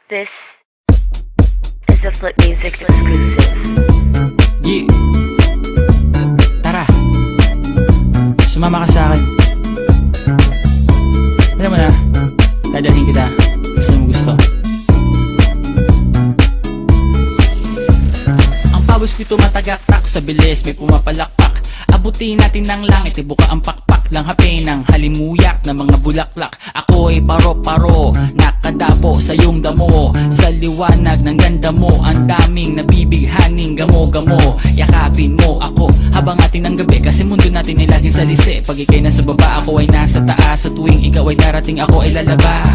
This is a Flip Music exclusive. Yeah. Tara, sumama ka sa akin. Alam mo na, dadalhin kita. Gusto mo gusto. Ang pawis ko'y tumatagaktak sa bilis, may pumapalakpak. Abutin natin ng langit, ibuka ang pakpak lang hape ng halimuyak na mga bulaklak. Ako ay paro-paro, nakadapo sa iyong damo. Sa liwanag ng ganda mo, ang daming nabibighaning gamo-gamo. Yakapin mo ako habang atin ng gabi, kasi mundo natin ay laging salisi. Pag ikay nasa baba, ako ay nasa taas. Sa tuwing ikaw ay darating, ako ay lalabas.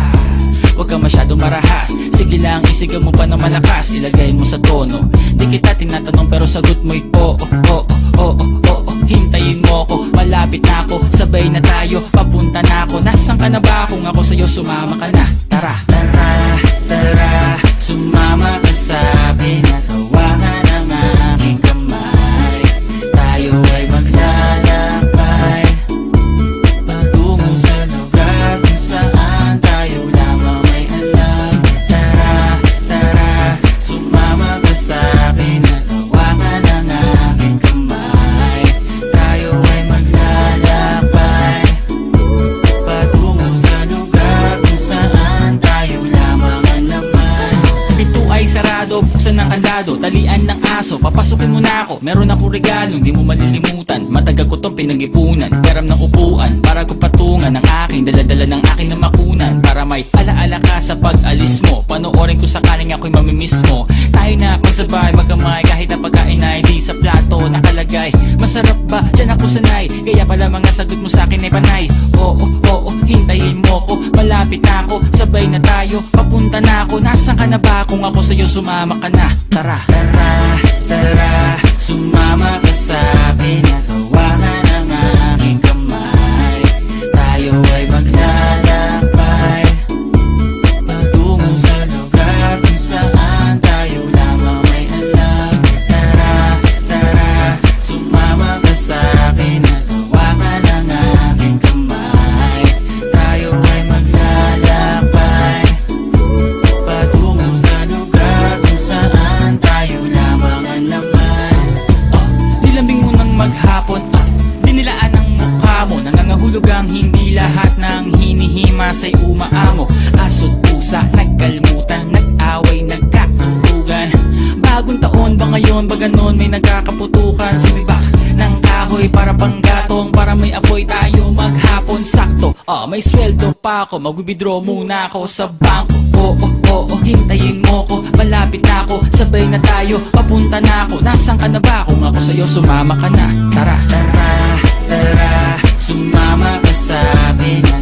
Huwag ka masyadong marahas, sige lang isigaw mo pa ng malakas. Ilagay mo sa tono, di kita tinatanong pero sagot mo'y oo, oo, oo, oo. Hintayin mo ko, malapit na ako, sabay na tayo, papunta na ako. Nasaan ka na ba? Kung ako sa'yo, sumama ka na. Tara, tara, tara, sumama ka sa akin at hawakan ang aking kamay. Tayo ay maglalakbay patungo sa lugar kung saan tayo lamang may alam. Tara, tara, sumama ka sa akin at hawakan ang aking kamay. Tayo ay maglalakbay patungo sa lugar kung saan tayo lamang ang laman. Pinto ay sarado, buksan ng kandado, talian ng aso, papasukin mo na ako. Meron akong regalo, hindi mo malilimutan. Matagal ko tong pinag-ipunan, garam ng upuan para ko patungan ang aking daladala ng aking namakunan. Para may alaala ka sa pag-alis mo, panoorin ko sakaling ako'y mamimiss mo. Tayo na magsabay, magkamay, kahit na pagkain ay di sa plato nakalagay. Masarap ba? Diyan ako sanay, kaya pala mga sagot mo sa akin ay panay. Oo, oo, hintayin mo ko, malapit na ako, sabay na tayo, papunta na ako. Nasaan ka na ba? Kung ako sa'yo, sumama ka na. Tara, tara, tara, sumama ka sa akin at hawakan ang aking kamay. Tayo ay maglalakbay patungo sa lugar kung saan tayo lamang may alam. Tara, tara, sumama ka sa akin at hawakan ang aking kamay. Tayo ay maglalakbay patungo sa lugar kung saan tayo lamang ang laman. Nilambing mo ng maghapon, dinilaan ang mukha mo. Nangangahulog ang hindi lahat ng hinihimasay umaamo. Aso't pusa, nagkalmutan, nag-away, nagkatutugan. Bagong taon ba ngayon, ba ganon may nagkakaputukan? Sumibak ng kahoy para panggatong, para may apoy tayo maghapon. Sakto, may sweldo pa ako, mag-withdraw muna ako sa bangko. Oo, oo, hintayin mo ko, malapit na ako, sabay na tayo, papunta na ako. Nasaan ka na ba? Kung ako sa'yo, sumama ka na. Tara, tara, tara, sumama ka sa akin.